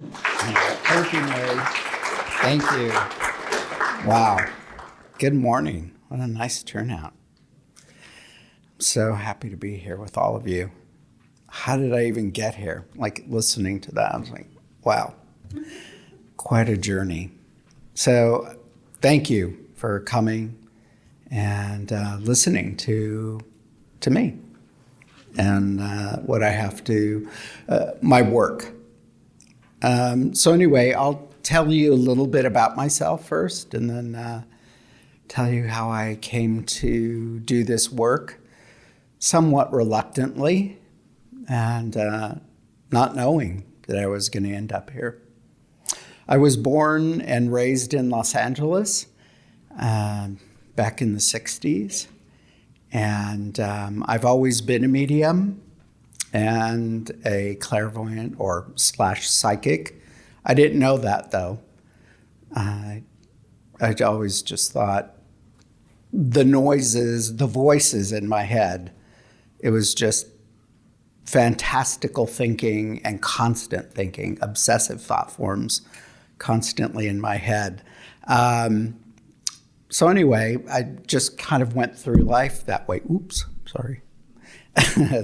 Thank you, Mary. Thank you. Wow. Good morning. What a nice turnout. I'm so happy to be here with all of you. How did I even get here? Like listening to that, I was like, wow, quite a journey. So thank you for coming and listening to me and what I have to, my work. So anyway, I'll tell you a little bit about myself first and then tell you how I came to do this work somewhat reluctantly and not knowing that I was going to end up here. I was born and raised in Los Angeles back in the 60s. And I've always been a medium and a clairvoyant or / psychic. I didn't know that, though. I always just thought the noises, the voices in my head, it was just fantastical thinking and constant thinking, obsessive thought forms constantly in my head. So anyway, I just kind of went through life that way. Oops, sorry.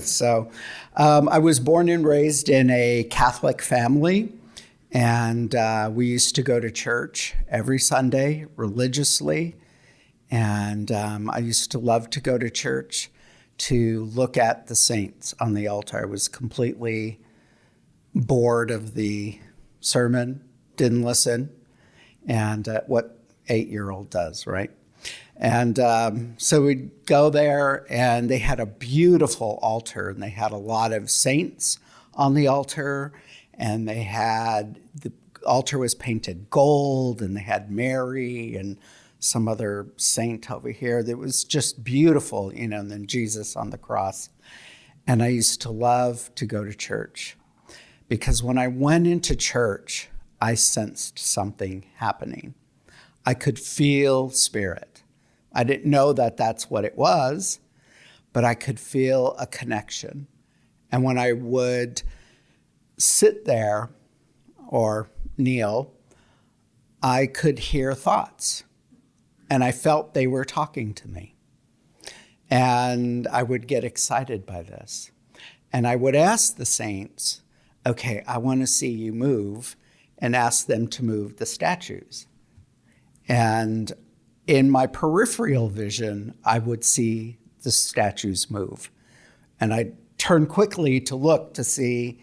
So I was born and raised in a Catholic family, and we used to go to church every Sunday religiously. And I used to love to go to church to look at the saints on the altar. I was completely bored of the sermon, didn't listen, and what 8-year-old does, right? And so we'd go there, and they had a beautiful altar, and they had a lot of saints on the altar, and the altar was painted gold, and they had Mary and some other saint over here that was just beautiful, and then Jesus on the cross. And I used to love to go to church because when I went into church, I sensed something happening. I could feel spirit. I didn't know that that's what it was, but I could feel a connection. And when I would sit there or kneel, I could hear thoughts. And I felt they were talking to me. And I would get excited by this. And I would ask the saints, okay, I want to see you move, and ask them to move the statues. And in my peripheral vision, I would see the statues move. And I'd turn quickly to look to see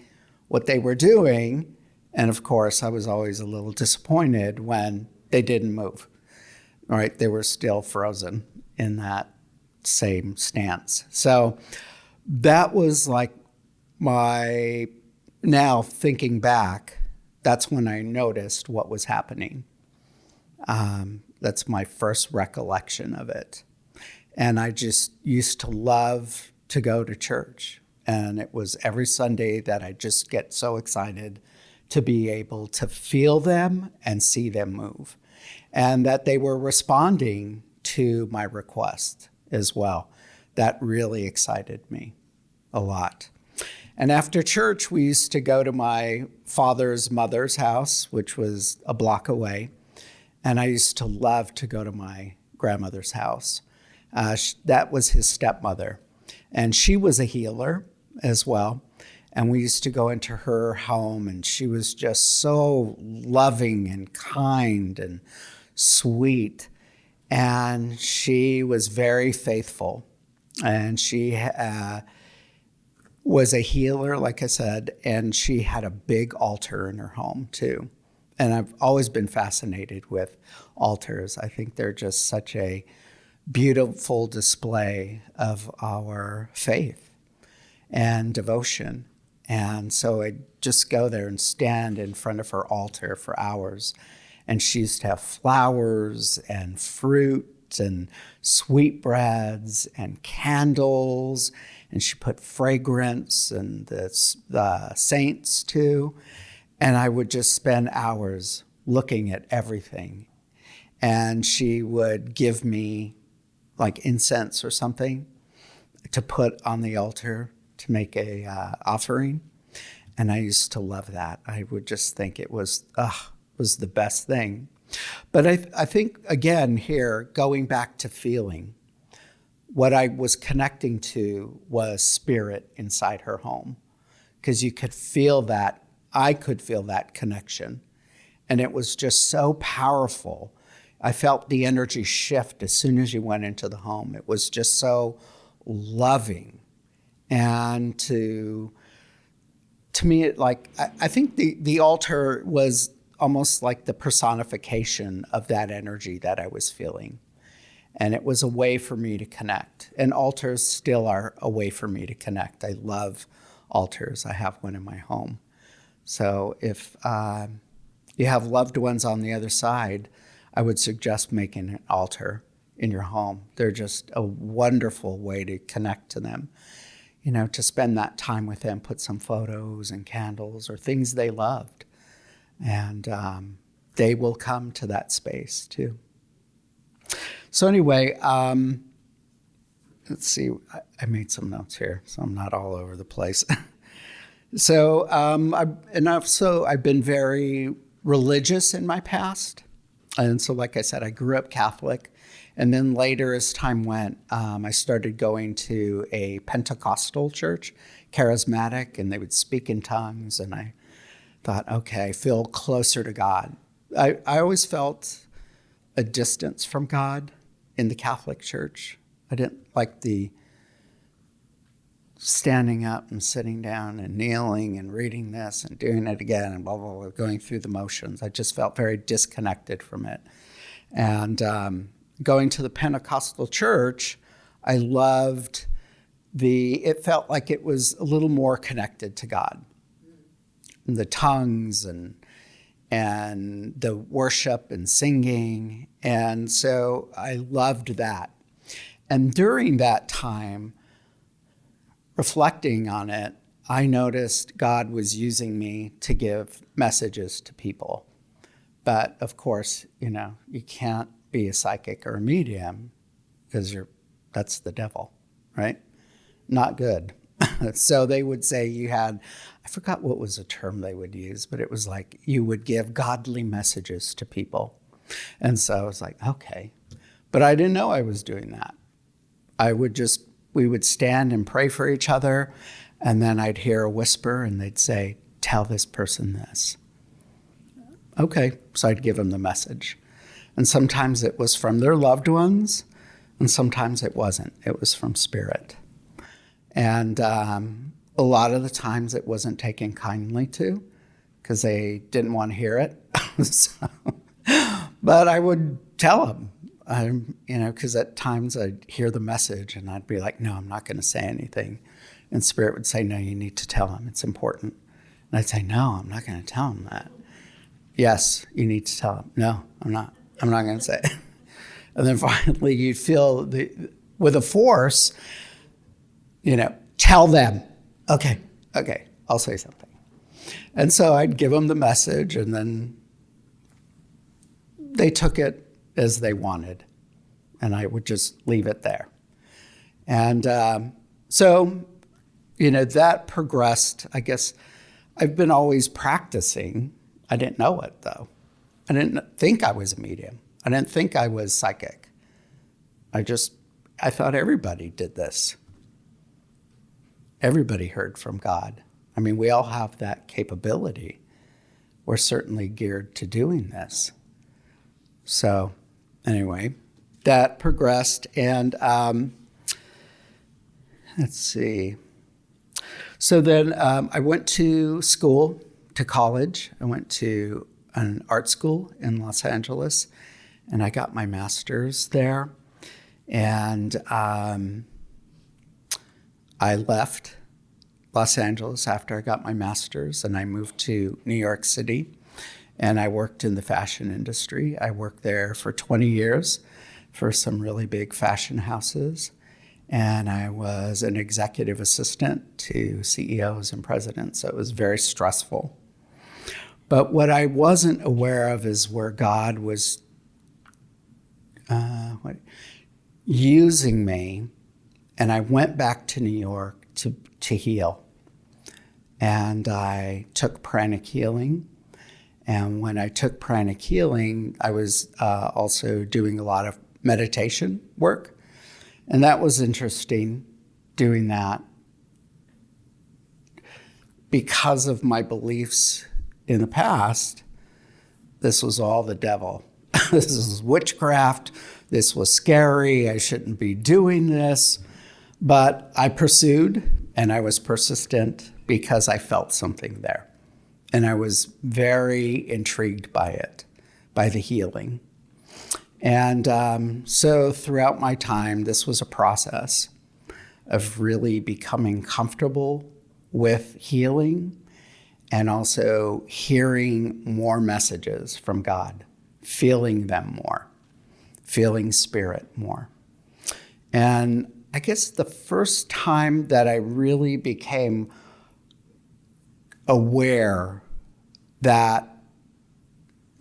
what they were doing. And of course, I was always a little disappointed when they didn't move. All right, they were still frozen in that same stance. So that was like now thinking back, that's when I noticed what was happening. That's my first recollection of it. And I just used to love to go to church. And it was every Sunday that I just get so excited to be able to feel them and see them move. And that they were responding to my request as well. That really excited me a lot. And after church, we used to go to my father's mother's house, which was a block away. And I used to love to go to my grandmother's house. That was his stepmother. And she was a healer as well. And we used to go into her home, and she was just so loving and kind and sweet. And she was very faithful. And she was a healer, like I said, and she had a big altar in her home too. And I've always been fascinated with altars. I think they're just such a beautiful display of our faith and devotion. And so I'd just go there and stand in front of her altar for hours. And she used to have flowers and fruit and sweetbreads and candles. And she put fragrance and the saints too. And I would just spend hours looking at everything. And she would give me like incense or something to put on the altar to make a offering. And I used to love that. I would just think it was the best thing. But I think, again, here, going back to feeling, what I was connecting to was spirit inside her home, because you could feel that. I could feel that connection. And it was just so powerful. I felt the energy shift as soon as you went into the home. It was just so loving. And to me, I think the altar was almost like the personification of that energy that I was feeling. And it was a way for me to connect. And altars still are a way for me to connect. I love altars. I have one in my home. So if you have loved ones on the other side, I would suggest making an altar in your home. They're just a wonderful way to connect to them. To spend that time with them, put some photos and candles or things they loved. And they will come to that space too. So anyway, let's see, I made some notes here, so I'm not all over the place. So, I've been very religious in my past. And so, like I said, I grew up Catholic. And then later, as time went, I started going to a Pentecostal church, charismatic, and they would speak in tongues. And I thought, okay, I feel closer to God. I always felt a distance from God in the Catholic Church. I didn't like the standing up and sitting down and kneeling and reading this and doing it again and blah, blah, blah, going through the motions. I just felt very disconnected from it. And going to the Pentecostal church, I loved it felt like it was a little more connected to God. And the tongues and the worship and singing. And so I loved that. And during that time, reflecting on it, I noticed God was using me to give messages to people. But of course, you can't be a psychic or a medium because that's the devil, right? Not good. So they would say I forgot what was the term they would use, but it was like you would give godly messages to people. And so I was like, okay. But I didn't know I was doing that. We would stand and pray for each other, and then I'd hear a whisper, and they'd say, tell this person this. Okay, so I'd give them the message. And sometimes it was from their loved ones, and sometimes it wasn't. It was from spirit. And a lot of the times it wasn't taken kindly to, because they didn't want to hear it. But I would tell them. Because at times I'd hear the message and I'd be like, no, I'm not going to say anything. And Spirit would say, no, you need to tell him. It's important. And I'd say, no, I'm not going to tell him that. Yes, you need to tell him. No, I'm not. I'm not going to say it. And then finally you'd feel with a force, tell them. Okay, I'll say something. And so I'd give them the message, and then they took it as they wanted, and I would just leave it there. And so, that progressed. I guess I've been always practicing. I didn't know it, though. I didn't think I was a medium. I didn't think I was psychic. I thought everybody did this. Everybody heard from God. I mean, we all have that capability. We're certainly geared to doing this. So anyway, that progressed, and let's see. So then I went to college. I went to an art school in Los Angeles, and I got my master's there. And I left Los Angeles after I got my master's, and I moved to New York City. And I worked in the fashion industry. I worked there for 20 years for some really big fashion houses. And I was an executive assistant to CEOs and presidents, so it was very stressful. But what I wasn't aware of is where God was using me. And I went back to New York to heal. and I took Pranic Healing. And when I took Pranic Healing, I was also doing a lot of meditation work. And that was interesting, doing that, because of my beliefs in the past. This was all the devil. This is witchcraft. This was scary. I shouldn't be doing this. But I pursued, and I was persistent because I felt something there. And I was very intrigued by it, by the healing. And so throughout my time, this was a process of really becoming comfortable with healing and also hearing more messages from God, feeling them more, feeling spirit more. And I guess the first time that I really became aware that,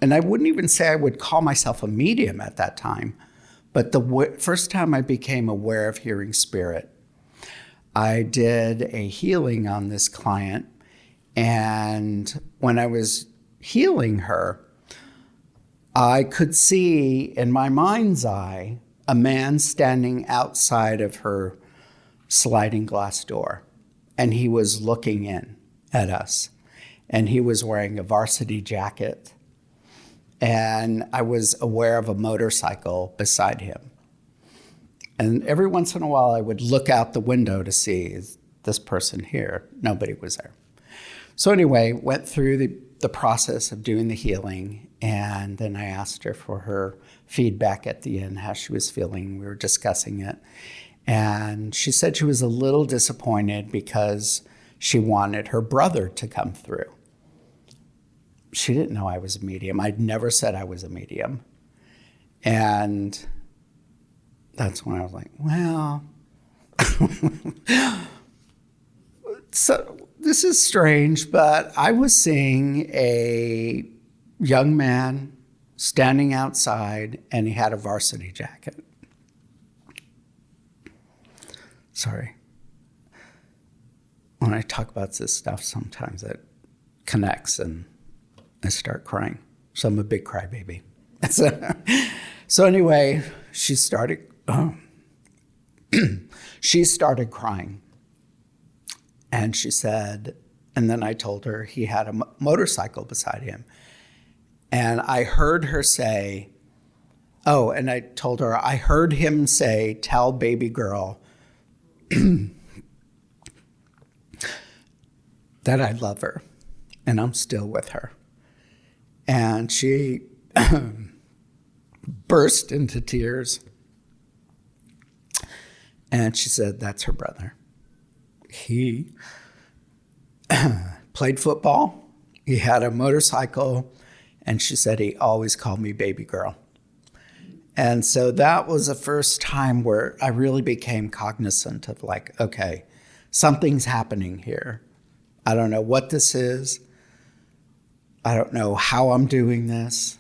and I wouldn't even say I would call myself a medium at that time, but the first time I became aware of hearing spirit, I did a healing on this client. And when I was healing her, I could see in my mind's eye a man standing outside of her sliding glass door. And he was looking in at us. And he was wearing a varsity jacket. And I was aware of a motorcycle beside him. And every once in a while, I would look out the window to see, is this person here? Nobody was there. So anyway, went through the process of doing the healing. And then I asked her for her feedback at the end, how she was feeling. We were discussing it. And she said she was a little disappointed because she wanted her brother to come through. She didn't know I was a medium. I'd never said I was a medium. And that's when I was like, well, so this is strange, but I was seeing a young man standing outside, and he had a varsity jacket. Sorry. When I talk about this stuff, sometimes it connects and I start crying. So I'm a big crybaby. So anyway, she started crying. And she said, and then I told her he had a motorcycle beside him. And I heard her say, and I told her, I heard him say, tell baby girl that I love her and I'm still with her. And she burst into tears. And she said, that's her brother. He played football. He had a motorcycle. And she said, he always called me baby girl. And so that was the first time where I really became cognizant of like, okay, something's happening here. I don't know what this is. I don't know how I'm doing this.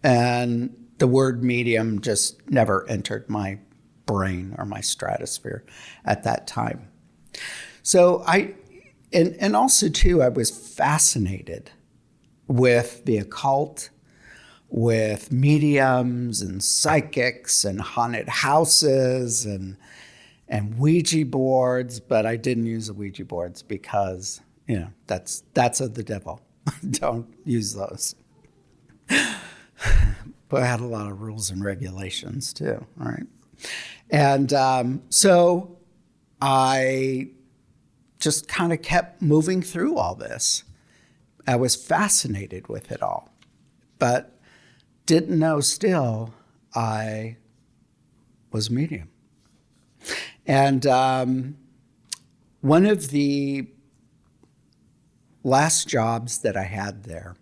And the word medium just never entered my brain or my stratosphere at that time. So and also too, I was fascinated with the occult, with mediums and psychics and haunted houses and Ouija boards, but I didn't use the Ouija boards because, that's of the devil. Don't use those. But I had a lot of rules and regulations too, all right? And so I just kind of kept moving through all this. I was fascinated with it all, but didn't know still I was medium. And one of the last jobs that I had there,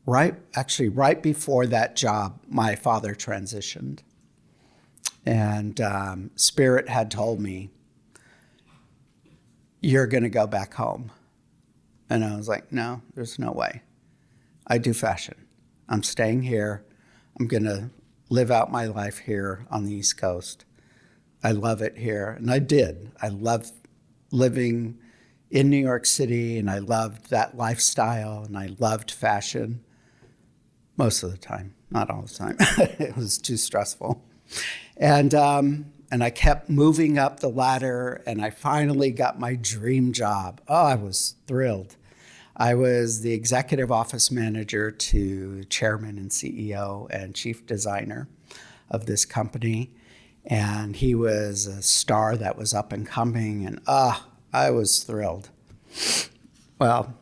right before that job, my father transitioned. And Spirit had told me, you're going to go back home. And I was like, no, there's no way. I do fashion. I'm staying here. I'm going to live out my life here on the East Coast. I love it here. And I did. I love living in New York City, and I loved that lifestyle, and I loved fashion most of the time, not all the time. It was too stressful. And I kept moving up the ladder, and I finally got my dream job. Oh, I was thrilled. I was the executive office manager to chairman and CEO and chief designer of this company. And he was a star that was up and coming, and I was thrilled. Well,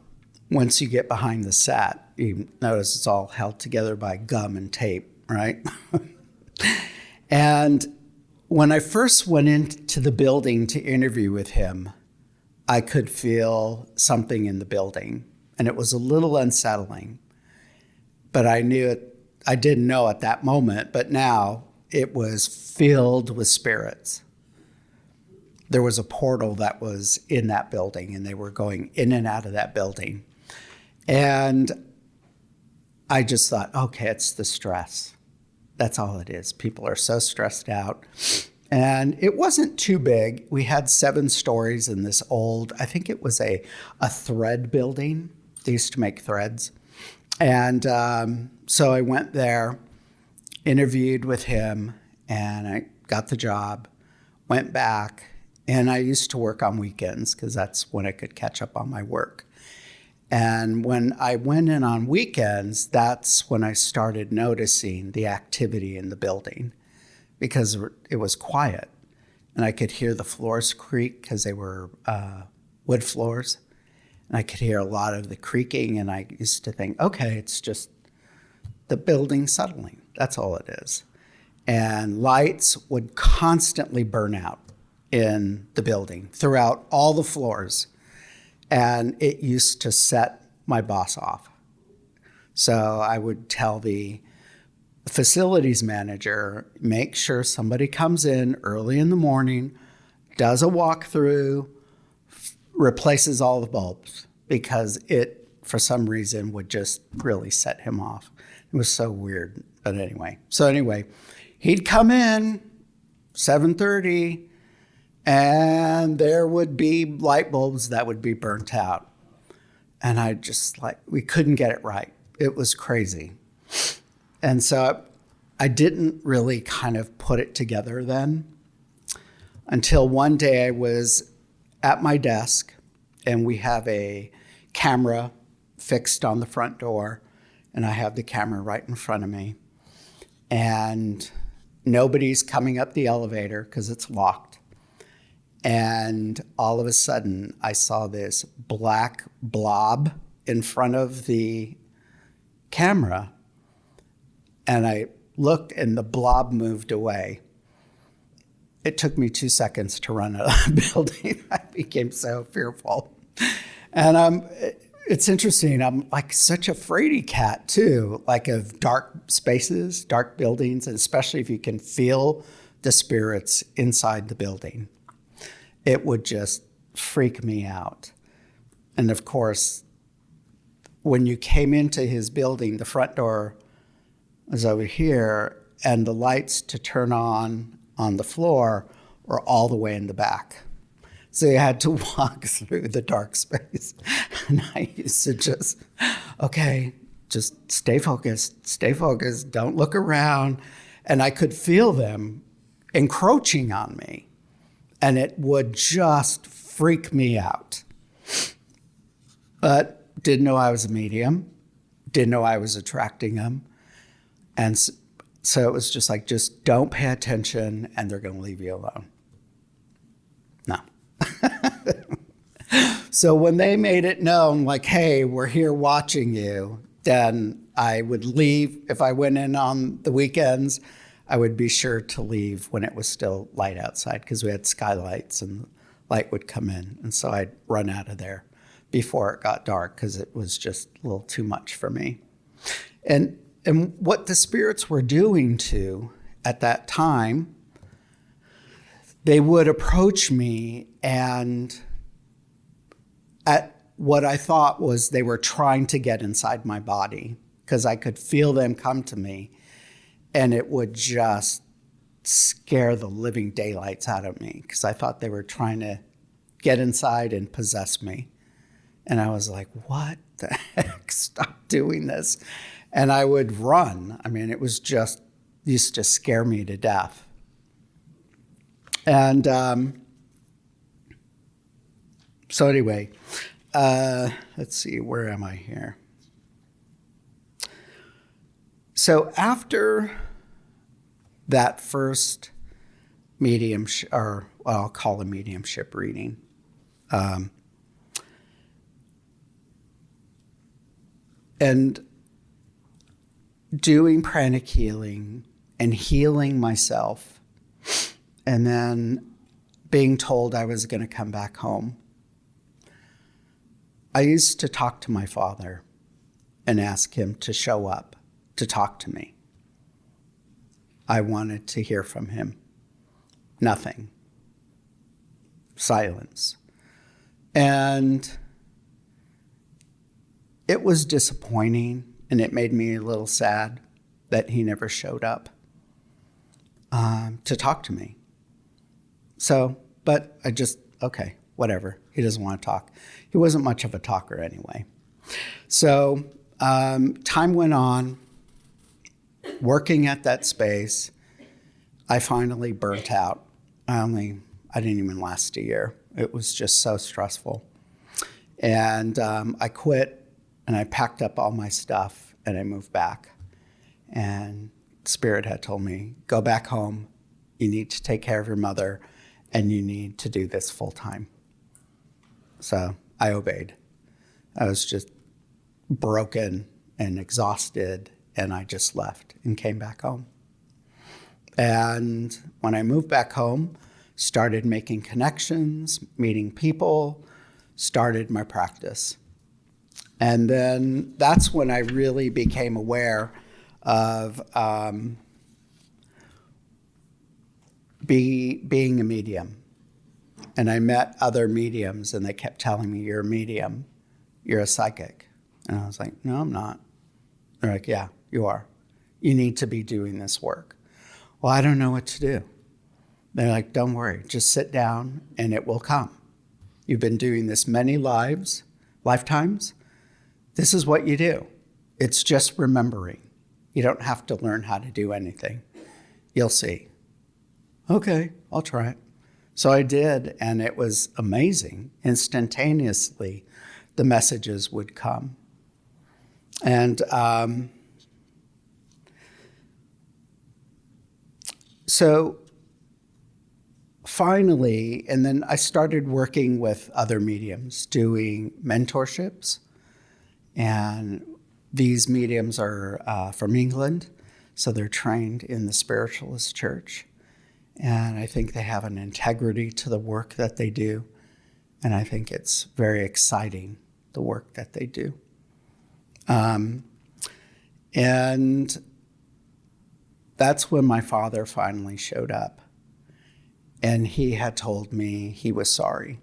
once you get behind the set, you notice it's all held together by gum and tape, right? And when I first went into the building to interview with him, I could feel something in the building, and it was a little unsettling. But I didn't know at that moment, but now it was filled with spirits. There was a portal that was in that building, and they were going in and out of that building. And I just thought, okay, it's the stress. That's all it is. People are so stressed out. And it wasn't too big. We had 7 stories in this old, I think it was a thread building. They used to make threads. And so I went there, interviewed with him, and I got the job, went back, and I used to work on weekends because that's when I could catch up on my work. And when I went in on weekends, that's when I started noticing the activity in the building because it was quiet. And I could hear the floors creak because they were wood floors. And I could hear a lot of the creaking, and I used to think, okay, it's just the building settling. That's all it is. And lights would constantly burn out in the building throughout all the floors. And it used to set my boss off. So I would tell the facilities manager, make sure somebody comes in early in the morning, does a walkthrough, replaces all the bulbs, because it, for some reason, would just really set him off. It was so weird. But anyway, he'd come in 7:30, and there would be light bulbs that would be burnt out. And I just we couldn't get it right. It was crazy. And so I didn't really kind of put it together then until one day I was at my desk, and we have a camera fixed on the front door, and I have the camera right in front of me. And nobody's coming up the elevator because it's locked. And all of a sudden, I saw this black blob in front of the camera. And I looked, and the blob moved away. It took me 2 seconds to run out of the building. I became so fearful. And it's interesting. I'm like such a fraidy cat, too, like of dark spaces, dark buildings, and especially if you can feel the spirits inside the building. It would just freak me out. And of course, when you came into his building, the front door was over here, and the lights to turn on the floor were all the way in the back. So you had to walk through the dark space. And I used to just stay focused, don't look around. And I could feel them encroaching on me. And it would just freak me out. But didn't know I was a medium, didn't know I was attracting them. And so it was just just don't pay attention, and they're going to leave you alone. No. So when they made it known, hey, we're here watching you, then I would leave. If I went in on the weekends, I would be sure to leave when it was still light outside, because we had skylights and light would come in. And so I'd run out of there before it got dark, because it was just a little too much for me. And what the spirits were doing too at that time, they would approach me, and at what I thought was they were trying to get inside my body, because I could feel them come to me, and it would just scare the living daylights out of me, because I thought they were trying to get inside and possess me. And I was like, what the heck? Stop doing this. And I would run. I mean, it was just, used to scare me to death. And so anyway, let's see, where am I here? So after that first mediumship, or what I'll call a mediumship reading, and doing pranic healing and healing myself, and then being told I was going to come back home, I used to talk to my father and ask him to show up to talk to me. I wanted to hear from him. Nothing. Silence. And it was disappointing, and it made me a little sad that he never showed up to talk to me. So, but I just, okay, whatever. He doesn't want to talk. He wasn't much of a talker anyway. So time went on, working at that space. I finally burnt out. I didn't even last a year. It was just so stressful. And I quit, and I packed up all my stuff, and I moved back. And Spirit had told me, go back home. You need to take care of your mother, and you need to do this full time. So I obeyed. I was just broken and exhausted, and I just left and came back home. And when I moved back home, started making connections, meeting people, started my practice. And then that's when I really became aware of being a medium. And I met other mediums, and they kept telling me, you're a medium, you're a psychic. And I was like, no, I'm not. They're like, yeah, you are. You need to be doing this work. Well, I don't know what to do. They're like, don't worry, just sit down and it will come. You've been doing this many lifetimes. This is what you do. It's just remembering. You don't have to learn how to do anything. You'll see. Okay, I'll try it. So I did, and it was amazing. Instantaneously, the messages would come. And so finally, and then I started working with other mediums, doing mentorships. And these mediums are from England, so they're trained in the Spiritualist Church. And I think they have an integrity to the work that they do. And I think it's very exciting, the work that they do. And that's when my father finally showed up. And he had told me he was sorry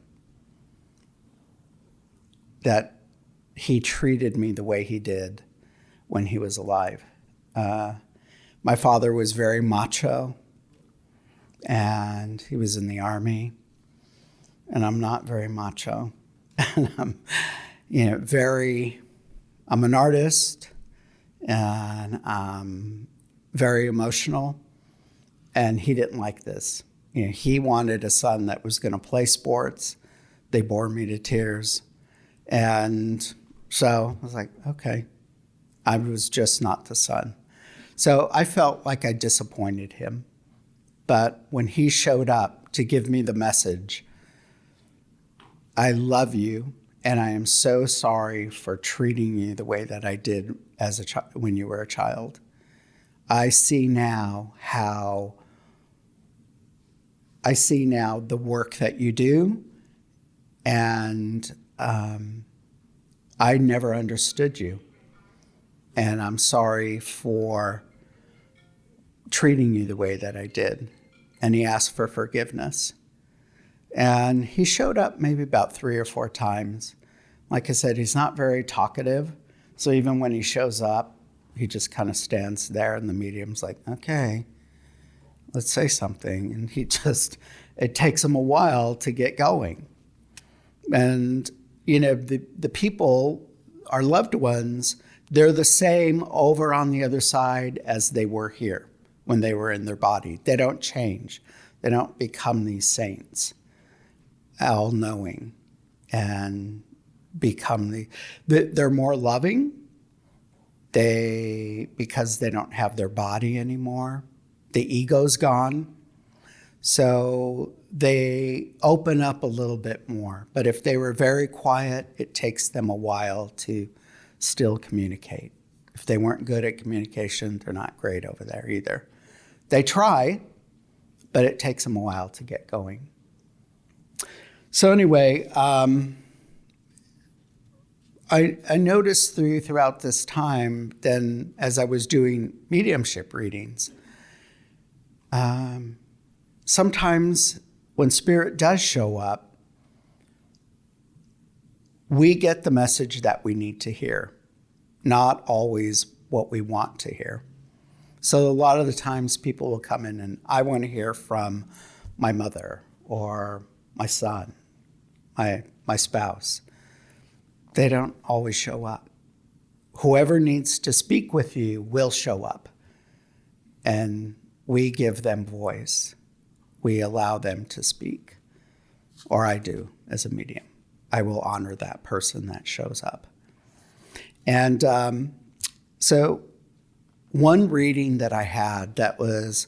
that he treated me the way he did when he was alive. My father was very macho, and he was in the army, and I'm not very macho. And I'm, I'm an artist, and I'm very emotional, and he didn't like this. He wanted a son that was going to play sports. They bore me to tears. And so I was like, okay, I was just not the son. So I felt like I disappointed him. But when he showed up to give me the message, I love you, and I am so sorry for treating you the way that I did as when you were a child. I see now the work that you do, and I never understood you. And I'm sorry for treating you the way that I did. And he asked for forgiveness. And he showed up maybe about 3 or 4 times. Like I said, he's not very talkative. So even when he shows up, he just kind of stands there, and the medium's like, okay, let's say something. And it takes him a while to get going. And, the people, our loved ones, they're the same over on the other side as they were here when they were in their body. They don't change. They don't become these saints, all-knowing, and become they're more loving. Because they don't have their body anymore. The ego's gone. So they open up a little bit more. But if they were very quiet, it takes them a while to still communicate. If they weren't good at communication, they're not great over there either. They try, but it takes them a while to get going. So anyway, I noticed throughout this time, then as I was doing mediumship readings, sometimes when spirit does show up, we get the message that we need to hear, not always what we want to hear. So a lot of the times people will come in and I want to hear from my mother or my son, my spouse. They don't always show up. Whoever needs to speak with you will show up. And we give them voice. We allow them to speak. Or I do as a medium. I will honor that person that shows up. And so one reading that I had that was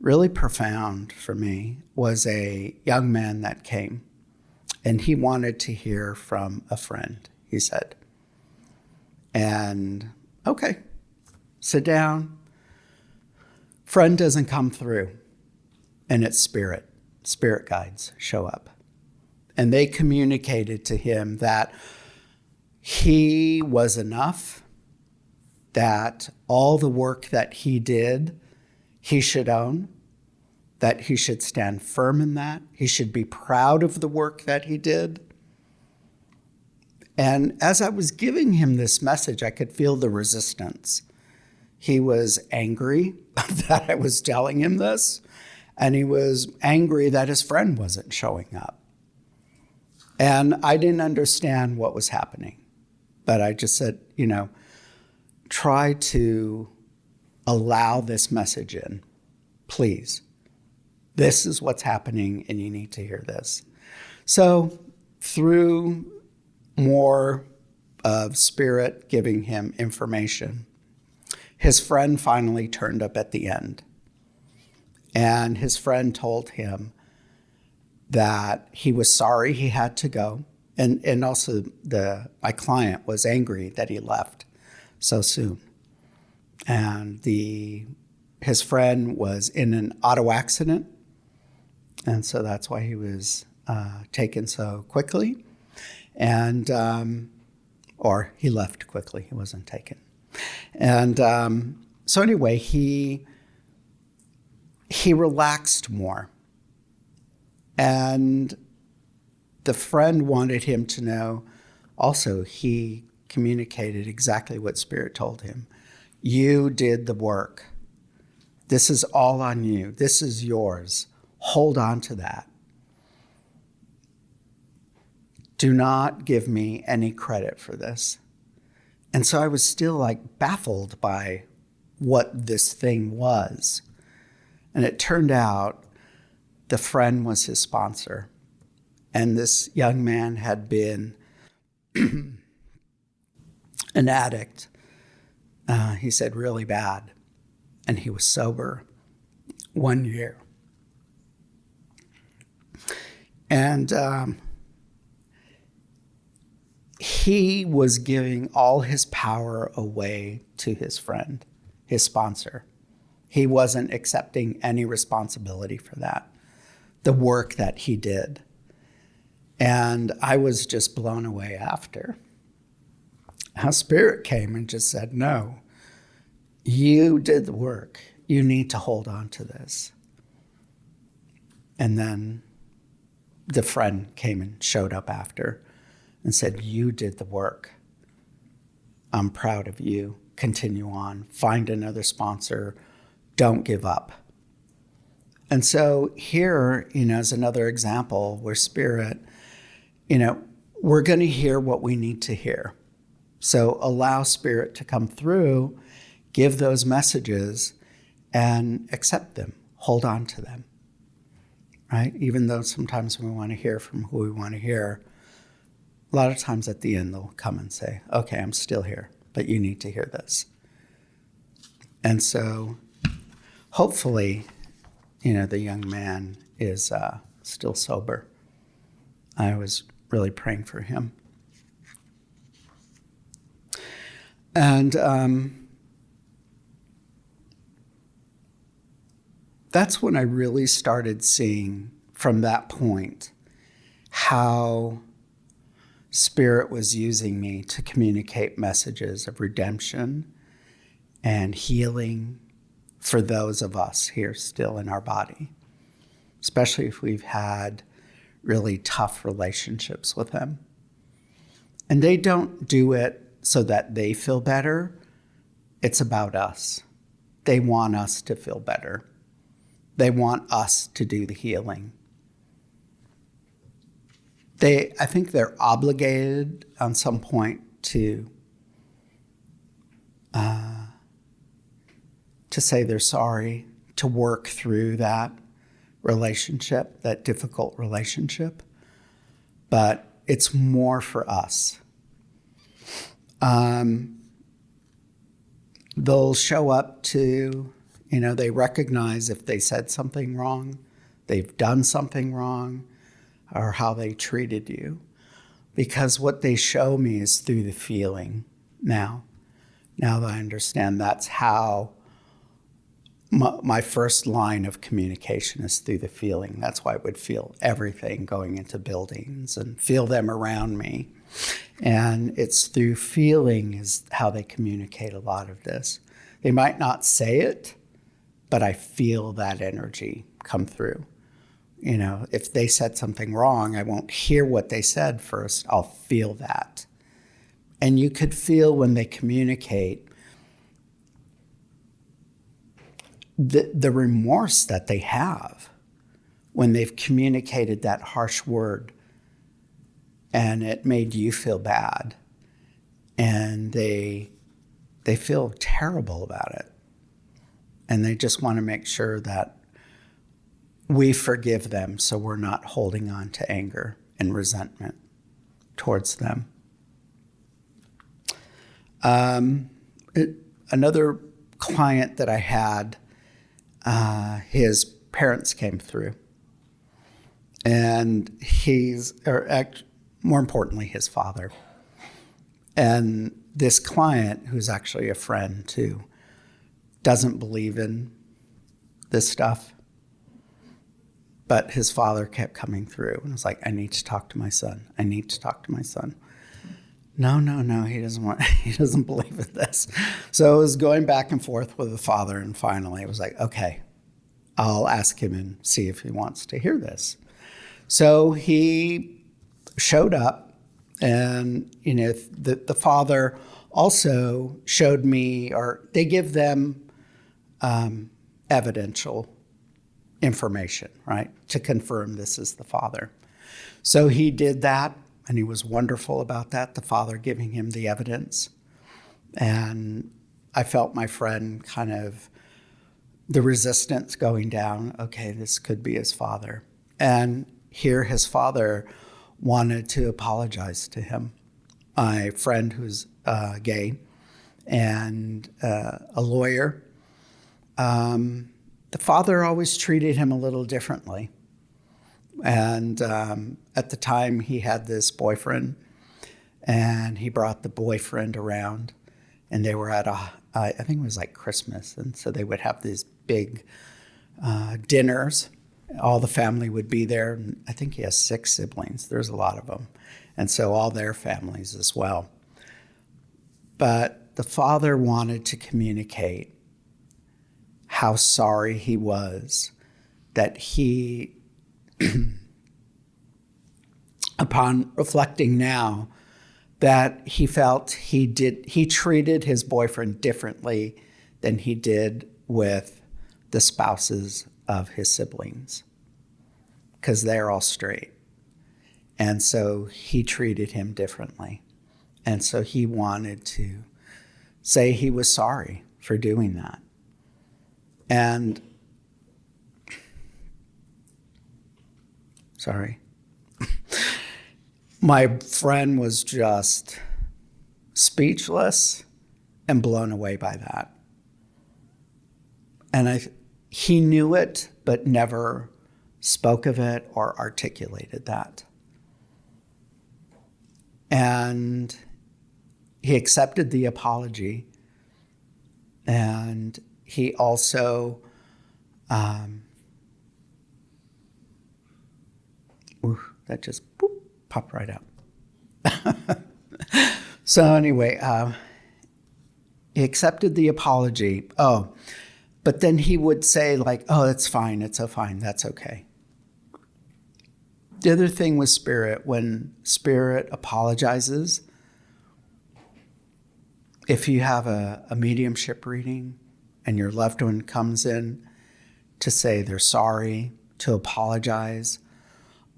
really profound for me was a young man that came. And he wanted to hear from a friend, he said. And, okay, sit down. Friend doesn't come through. And it's spirit. Spirit guides show up. And they communicated to him that he was enough, that all the work that he did, he should own, that he should stand firm in that. He should be proud of the work that he did. And as I was giving him this message, I could feel the resistance. He was angry that I was telling him this, and he was angry that his friend wasn't showing up. And I didn't understand what was happening. But I just said, try to allow this message in, please. This is what's happening, and you need to hear this. So through more of spirit giving him information, his friend finally turned up at the end. And his friend told him that he was sorry he had to go. And also my client was angry that he left so soon. And his friend was in an auto accident. And so that's why he was taken so quickly. And, or he left quickly, he wasn't taken. And so anyway, he relaxed more. And the friend wanted him to know, also, he communicated exactly what Spirit told him. You did the work. This is all on you. This is yours. Hold on to that. Do not give me any credit for this. And so I was still baffled by what this thing was. And it turned out the friend was his sponsor. And this young man had been an addict, he said, really bad. And he was sober 1 year. And he was giving all his power away to his friend, his sponsor. He wasn't accepting any responsibility for that, the work that he did. And I was just blown away after. How Spirit came and just said, no, you did the work. You need to hold on to this. And then the friend came and showed up after and said, you did the work. I'm proud of you. Continue on. Find another sponsor. Don't give up. And so here, is another example where Spirit, we're going to hear what we need to hear. So allow Spirit to come through, give those messages, and accept them, hold on to them, right? Even though sometimes we want to hear from who we want to hear, a lot of times at the end they'll come and say, okay, I'm still here, but you need to hear this. And so hopefully, the young man is still sober. I was really praying for him. And that's when I really started seeing from that point how Spirit was using me to communicate messages of redemption and healing for those of us here still in our body, especially if we've had really tough relationships with them. And they don't do it so that they feel better. It's about us. They want us to feel better. They want us to do the healing. I think they're obligated on some point to say they're sorry, to work through that relationship, that difficult relationship. But it's more for us. They'll show up to, they recognize if they said something wrong, they've done something wrong, or how they treated you. Because what they show me is through the feeling now. Now that I understand that's how my first line of communication is through the feeling. That's why I would feel everything going into buildings and feel them around me. And it's through feeling is how they communicate a lot of this. They might not say it, but I feel that energy come through. If they said something wrong, I won't hear what they said first. I'll feel that. And you could feel when they communicate the remorse that they have when they've communicated that harsh word and it made you feel bad. And they feel terrible about it. And they just want to make sure that we forgive them so we're not holding on to anger and resentment towards them. Another client that I had, his parents came through. And more importantly, his father. And this client, who's actually a friend too, doesn't believe in this stuff. But his father kept coming through and was like, I need to talk to my son. I need to talk to my son. No, he doesn't believe in this. So it was going back and forth with the father, and finally it was like, okay, I'll ask him and see if he wants to hear this. So he showed up, and the father also showed me, or they give them evidential information, right, to confirm this is the father. So he did that, and he was wonderful about that, the father giving him the evidence. And I felt my friend kind of, the resistance going down, okay, this could be his father. And here his father wanted to apologize to him. My friend who's gay and a lawyer, the father always treated him a little differently. And at the time he had this boyfriend, and he brought the boyfriend around, and they were at I think it was like Christmas. And so they would have these big dinners. All the family would be there. And I think he has 6 siblings. There's a lot of them. And so all their families as well. But the father wanted to communicate how sorry he was that he, upon reflecting now, that he felt he treated his boyfriend differently than he did with the spouses of his siblings, because they're all straight. And so he treated him differently. And so he wanted to say he was sorry for doing that. And sorry. My friend was just speechless and blown away by that. And he knew it, but never spoke of it or articulated that. And he accepted the apology. And he also, that just popped right out. So anyway, he accepted the apology. Oh, but then he would say like, oh, it's fine. It's so fine. That's okay. The other thing with spirit, when spirit apologizes, if you have a mediumship reading and your loved one comes in to say they're sorry, to apologize,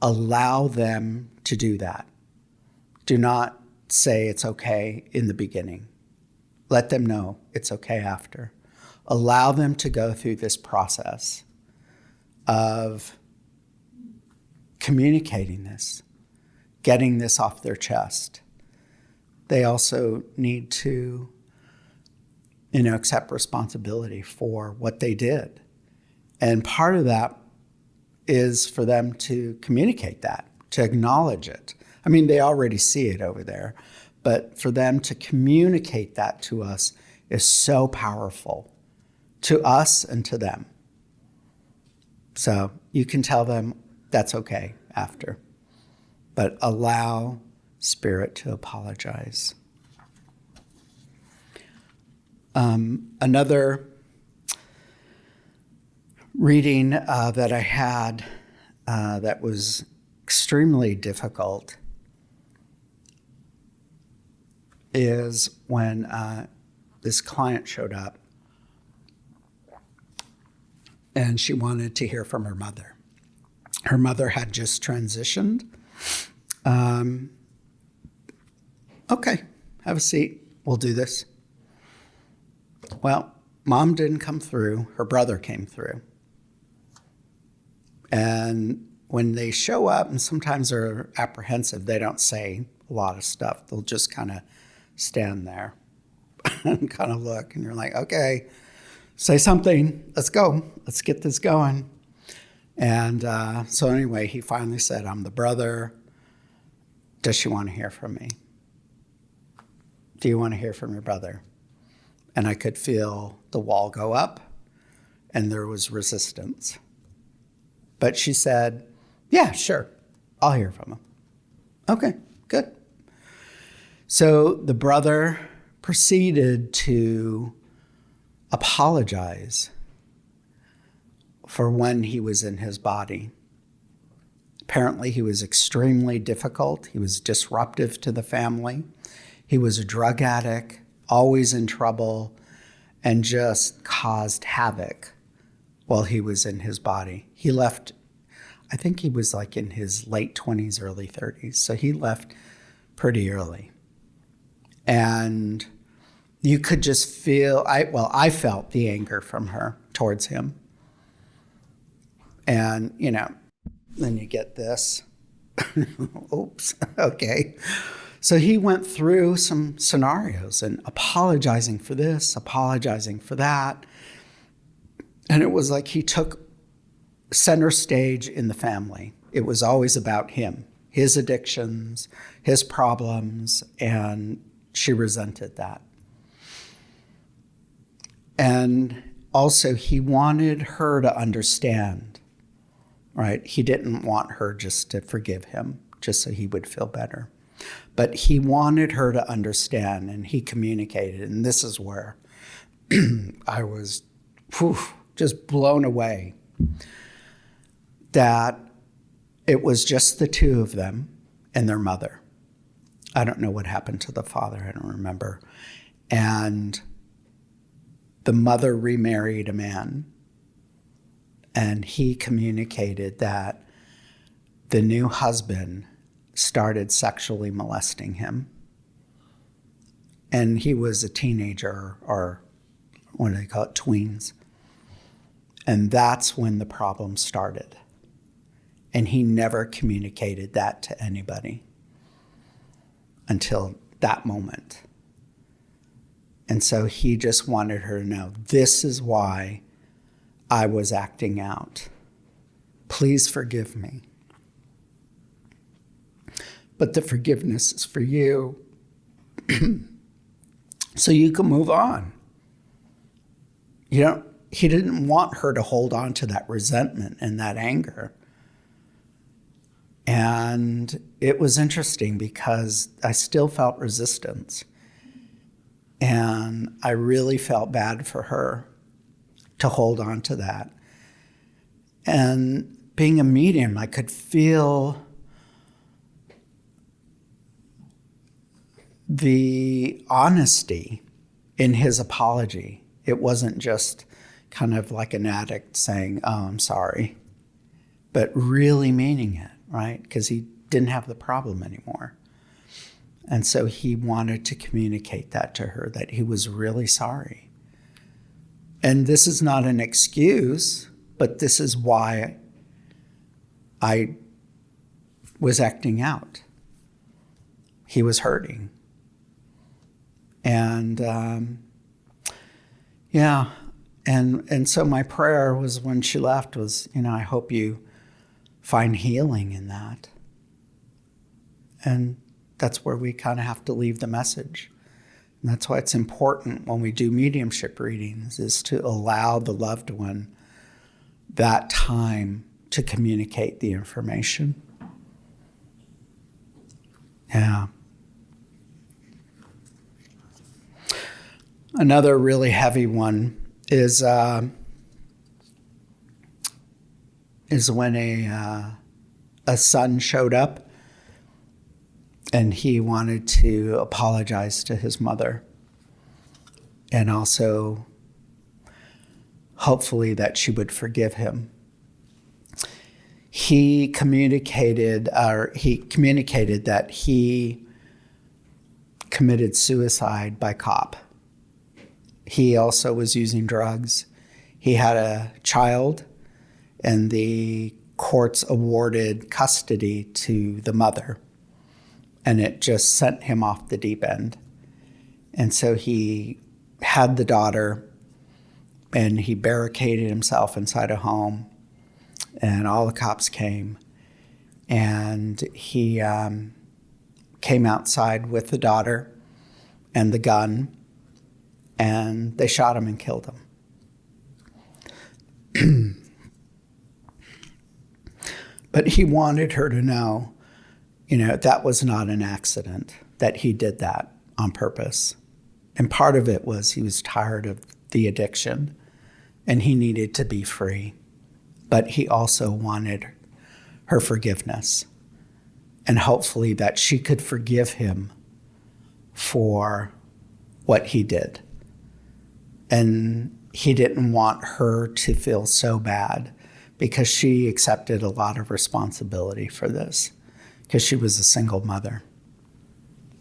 allow them to do that. Do not say it's okay in the beginning. Let them know it's okay after. Allow them to go through this process of communicating this, getting this off their chest. They also need to, accept responsibility for what they did. And part of that is for them to communicate that, to acknowledge it. I mean, they already see it over there, but for them to communicate that to us is so powerful, to us and to them. So you can tell them that's okay after, but allow spirit to apologize. Another reading that I had that was extremely difficult is when this client showed up and she wanted to hear from her mother. Her mother had just transitioned. Okay, have a seat. We'll do this. Well, mom didn't come through. Her brother came through. And when they show up, and sometimes they're apprehensive, they don't say a lot of stuff. They'll just kind of stand there and kind of look. And you're like, okay, say something. Let's go. Let's get this going. And so anyway, he finally said, I'm the brother. Does she want to hear from me? Do you want to hear from your brother? And I could feel the wall go up and there was resistance. But she said, yeah, sure. I'll hear from him. Okay, good. So the brother proceeded to apologize for when he was in his body. Apparently, he was extremely difficult. He was disruptive to the family. He was a drug addict, always in trouble, and just caused havoc while he was in his body. He left, I think he was like in his late 20s, early 30s. So he left pretty early. And you could just feel, I felt the anger from her towards him. And, then you get this. Oops, okay. So he went through some scenarios and apologizing for this, apologizing for that. And it was like he took center stage in the family. It was always about him, his addictions, his problems, and she resented that. And also he wanted her to understand, right? He didn't want her just to forgive him, just so he would feel better. But he wanted her to understand, and he communicated. And this is where I was just blown away that it was just the two of them and their mother. I don't know what happened to the father. I don't remember. And the mother remarried a man, and he communicated that the new husband started sexually molesting him. And he was a teenager, or what do they call it, tweens. And that's when the problem started. And he never communicated that to anybody until that moment. And so he just wanted her to know, this is why I was acting out. Please forgive me. But the forgiveness is for you, so you can move on. He didn't want her to hold on to that resentment and that anger. And it was interesting because I still felt resistance. And I really felt bad for her to hold on to that. And being a medium, I could feel the honesty in his apology. It wasn't just kind of like an addict saying, oh, I'm sorry, but really meaning it, right? Because he didn't have the problem anymore. And so he wanted to communicate that to her, that he was really sorry. And this is not an excuse, but this is why I was acting out. He was hurting. And and so my prayer was, when she left, was, I hope you find healing in that. And that's where we kind of have to leave the message. And that's why it's important when we do mediumship readings, is to allow the loved one that time to communicate the information. Yeah. Another really heavy one is when a son showed up and he wanted to apologize to his mother, and also hopefully that she would forgive him. He communicated that he committed suicide by cop. He also was using drugs. He had a child, and the courts awarded custody to the mother, and it just sent him off the deep end. And so he had the daughter, and he barricaded himself inside a home, and all the cops came, and he came outside with the daughter and the gun, and they shot him and killed him. But he wanted her to know, that was not an accident, that he did that on purpose. And part of it was he was tired of the addiction and he needed to be free. But he also wanted her forgiveness, and hopefully that she could forgive him for what he did. And he didn't want her to feel so bad, because she accepted a lot of responsibility for this, because she was a single mother.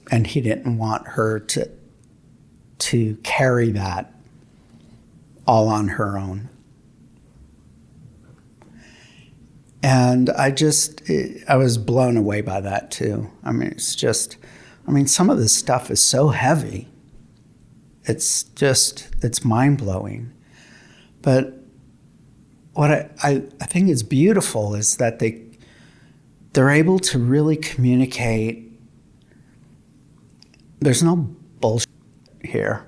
And he didn't want her to carry that all on her own. And I was blown away by that too. Some of this stuff is so heavy. It's mind-blowing. But what I think is beautiful is that they're able to really communicate. There's no bullshit here.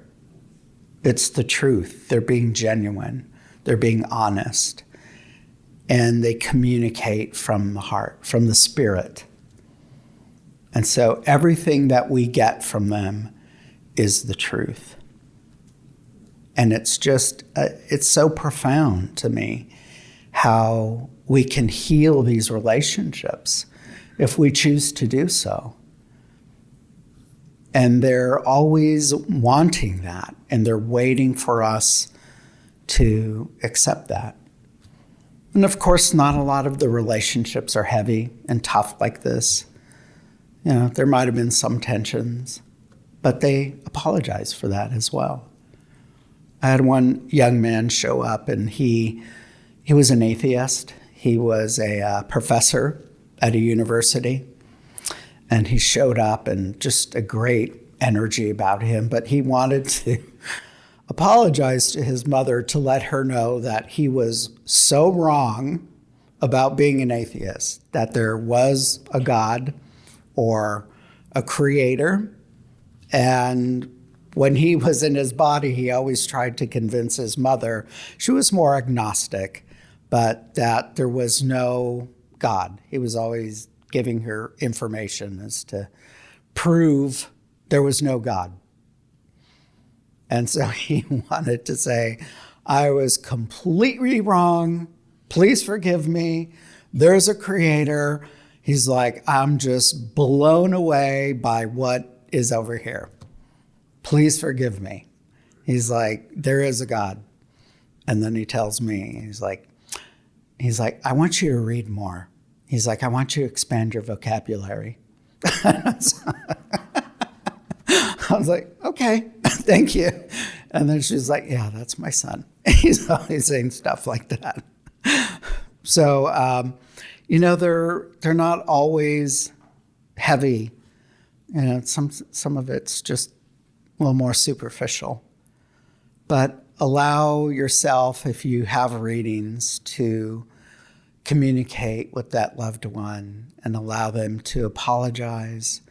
It's the truth. They're being genuine. They're being honest. And they communicate from the heart, from the spirit. And so everything that we get from them is the truth. And it's so profound to me how we can heal these relationships if we choose to do so. And they're always wanting that, and they're waiting for us to accept that. And of course, not a lot of the relationships are heavy and tough like this. There might have been some tensions, but they apologized for that as well. I had one young man show up, and he was an atheist. He was a professor at a university, and he showed up, and just a great energy about him, but he wanted to apologize to his mother to let her know that he was so wrong about being an atheist, that there was a God or a creator. And when he was in his body, he always tried to convince his mother, she was more agnostic, but that there was no God. He was always giving her information as to prove there was no God. And so he wanted to say, I was completely wrong. Please forgive me. There's a creator. He's like, I'm just blown away by what is over here. Please forgive me. He's like, there is a God. And then he tells me, he's like, I want you to read more. He's like, I want you to expand your vocabulary. I was like, okay, thank you. And then she's like, yeah, that's my son. He's always saying stuff like that. So, they're not always heavy. Some of it's just a little more superficial. But allow yourself, if you have readings, to communicate with that loved one and allow them to apologize.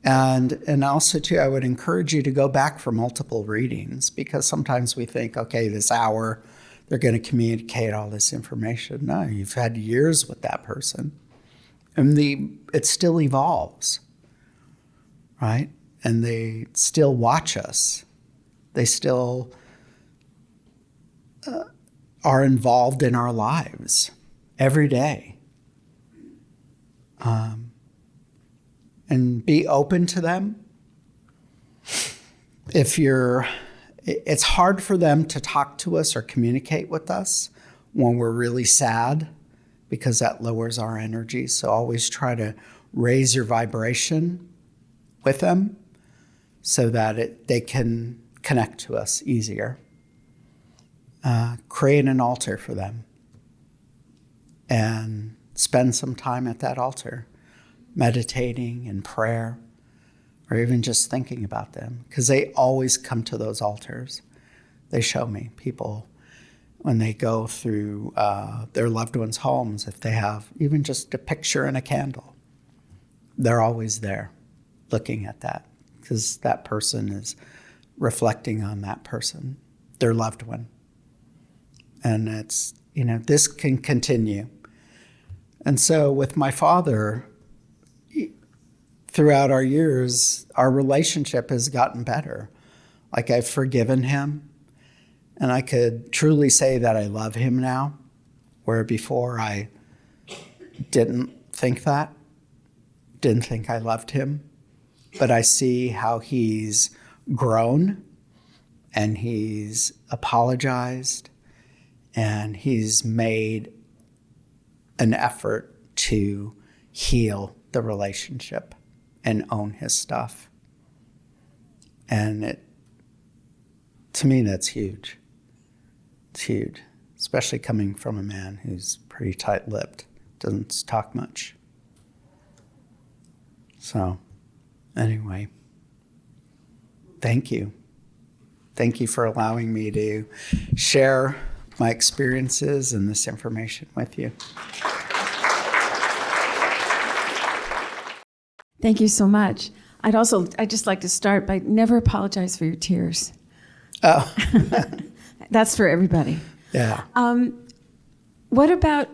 And also, too, I would encourage you to go back for multiple readings, because sometimes we think, okay, this hour, they're going to communicate all this information. No, you've had years with that person. And it still evolves, right? And they still watch us. They still are involved in our lives every day. And be open to them. It's hard for them to talk to us or communicate with us when we're really sad, because that lowers our energy. So always try to raise your vibration with them so that they can connect to us easier. Create an altar for them and spend some time at that altar, meditating in prayer, or even just thinking about them, because they always come to those altars. They show me people when they go through their loved ones' homes, if they have even just a picture and a candle, they're always there looking at that, because that person is reflecting on that person, their loved one. And it's, this can continue. And so with my father, throughout our years, our relationship has gotten better. Like, I've forgiven him, and I could truly say that I love him now, where before I didn't think that, didn't think I loved him. But I see how he's grown, and he's apologized, and he's made an effort to heal the relationship and own his stuff. And to me, that's huge. It's huge, especially coming from a man who's pretty tight-lipped, doesn't talk much. So, anyway, thank you. Thank you for allowing me to share my experiences and this information with you. Thank you so much. I'd just like to start by never apologize for your tears. Oh. That's for everybody. Yeah. What about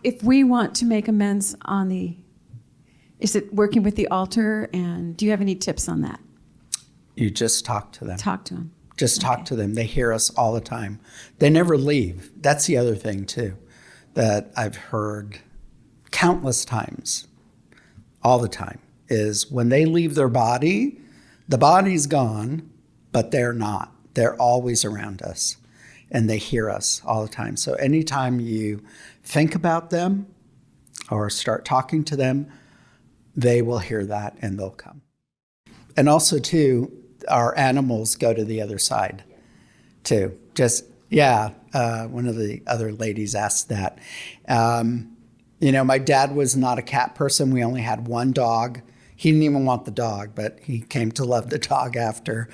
if we want to make amends is it working with the altar? And do you have any tips on that? You just talk to them. Talk to them. Just talk to them. They hear us all the time. They never leave. That's the other thing, too, that I've heard countless times, all the time, is when they leave their body, the body's gone, but they're not. They're always around us, and they hear us all the time. So anytime you think about them or start talking to them, they will hear that and they'll come. And also, too, our animals go to the other side, too. One of the other ladies asked that. My dad was not a cat person. We only had one dog. He didn't even want the dog, but he came to love the dog after.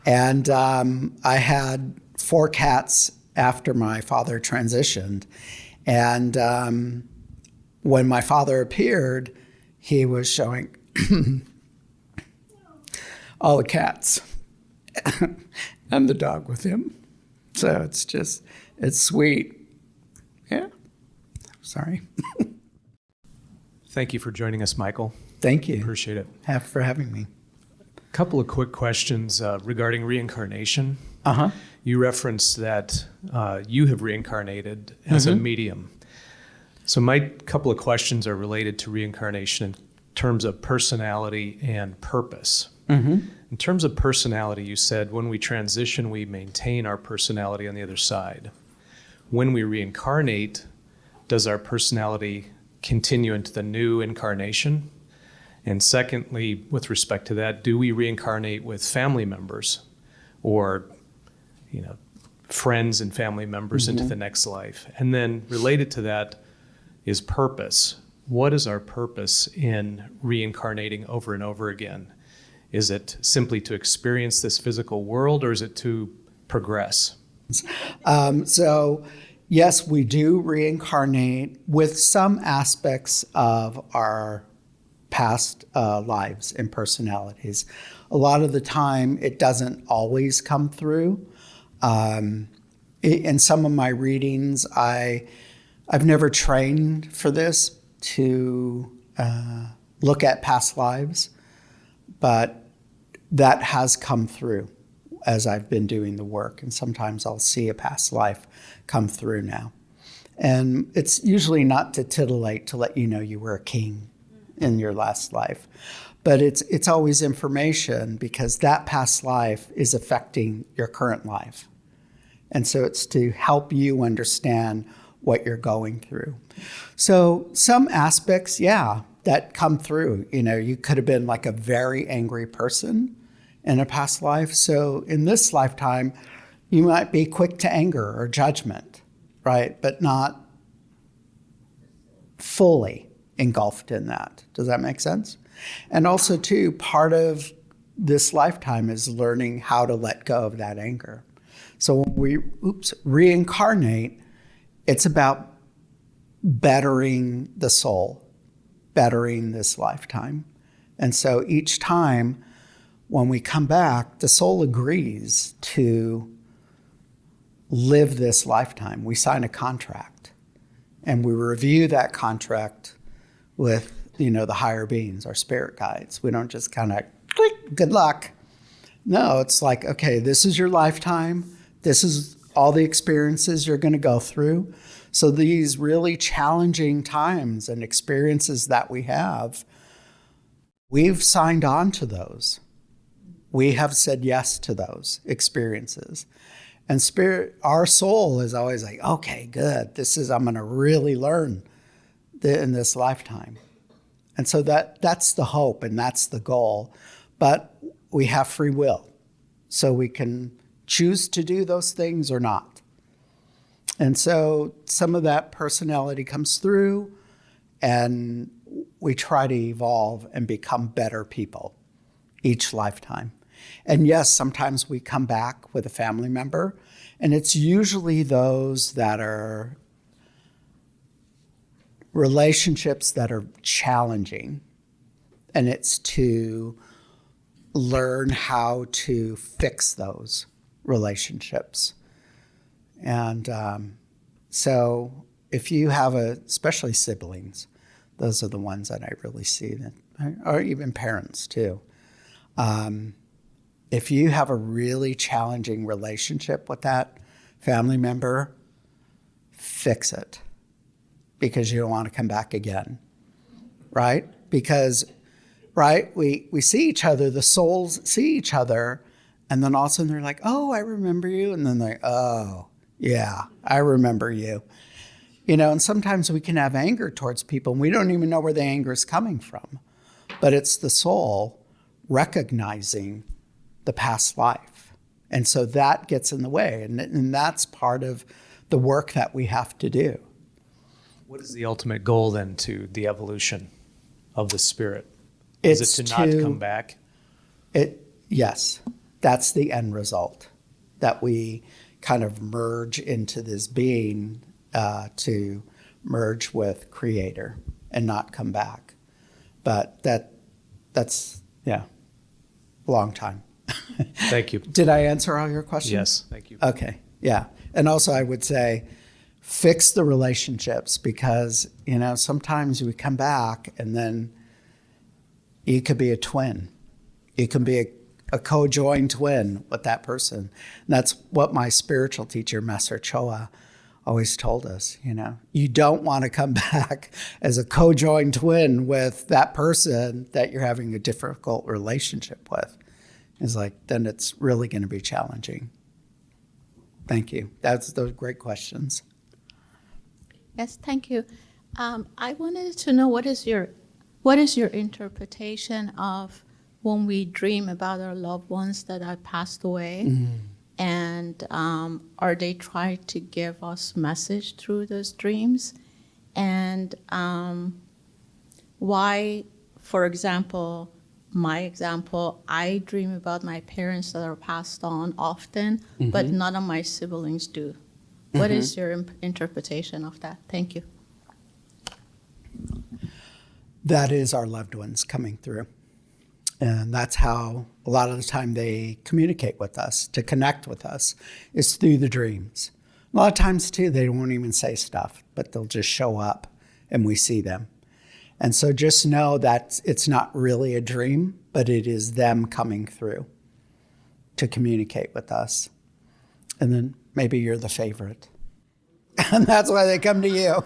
And I had 4 cats after my father transitioned. And when my father appeared, he was showing all the cats and the dog with him. So it's sweet. Yeah. Sorry. Thank you for joining us, Michael. Thank you. Appreciate it. For having me. A couple of quick questions regarding reincarnation. Uh-huh. You referenced that you have reincarnated as a medium. So my couple of questions are related to reincarnation in terms of personality and purpose. In terms of personality, you said when we transition, we maintain our personality on the other side. When we reincarnate, does our personality continue into the new incarnation? And secondly, with respect to that, do we reincarnate with family members or, friends and family members into the next life? And then related to that is purpose. What is our purpose in reincarnating over and over again? Is it simply to experience this physical world, or is it to progress? So, yes, we do reincarnate with some aspects of our past lives and personalities. A lot of the time, it doesn't always come through. In some of my readings, I've never trained for this to look at past lives, but that has come through as I've been doing the work. And sometimes I'll see a past life come through now. And it's usually not to titillate, to let you know you were a king in your last life. But it's always information, because that past life is affecting your current life. And so it's to help you understand what you're going through. So some aspects, that come through. You could have been like a very angry person in a past life. So in this lifetime, you might be quick to anger or judgment, right? But not fully engulfed in that. Does that make sense? And also, too, part of this lifetime is learning how to let go of that anger. So when we reincarnate, it's about bettering the soul, bettering this lifetime. And so each time when we come back, the soul agrees to live this lifetime. We sign a contract, and we review that contract with, the higher beings, our spirit guides. We don't just kind of click, good luck. No, it's like, okay, this is your lifetime. This is all the experiences you're going to go through. So these really challenging times and experiences that we have, we've signed on to those. We have said yes to those experiences. And spirit, our soul is always like, okay, good. I'm going to really learn in this lifetime. And so that's the hope and that's the goal. But we have free will. So we can choose to do those things or not. And so some of that personality comes through, and we try to evolve and become better people each lifetime. And yes, sometimes we come back with a family member, and it's usually those that are relationships that are challenging. And it's to learn how to fix those relationships. And so if you have especially siblings, those are the ones that I really see, or even parents too. If you have a really challenging relationship with that family member, fix it, because you don't want to come back again, right? Because, right, we see each other, the souls see each other, and then all of a sudden they're like, oh, I remember you. And then they're, oh, yeah, I remember you. And sometimes we can have anger towards people, and we don't even know where the anger is coming from. but it's the soul recognizing the past life. And so that gets in the way. And that's part of the work that we have to do. What is the ultimate goal then to the evolution of the spirit? It's Is it to not come back? Yes, that's the end result, that we kind of merge into this being to merge with Creator and not come back. But that's a long time. Thank you. Did I answer all your questions? Yes, thank you. Okay, yeah. And also I would say fix the relationships, because, sometimes we come back and then you could be a twin. You can be a co-joined twin with that person. And that's what my spiritual teacher, Master Choa, always told us, You don't want to come back as a co-joined twin with that person that you're having a difficult relationship with. It's like, then it's really going to be challenging. Thank you. Those great questions. Yes, thank you. I wanted to know what is your interpretation of when we dream about our loved ones that have passed away, and are they trying to give us message through those dreams, and why, for example, my example, I dream about my parents that are passed on often, but none of my siblings do. What is your interpretation of that? Thank you. That is our loved ones coming through. And that's how a lot of the time they communicate with us, to connect with us, is through the dreams. A lot of times, too, they won't even say stuff, but they'll just show up and we see them. And so just know that it's not really a dream, but it is them coming through to communicate with us. And then maybe you're the favorite. And that's why they come to you.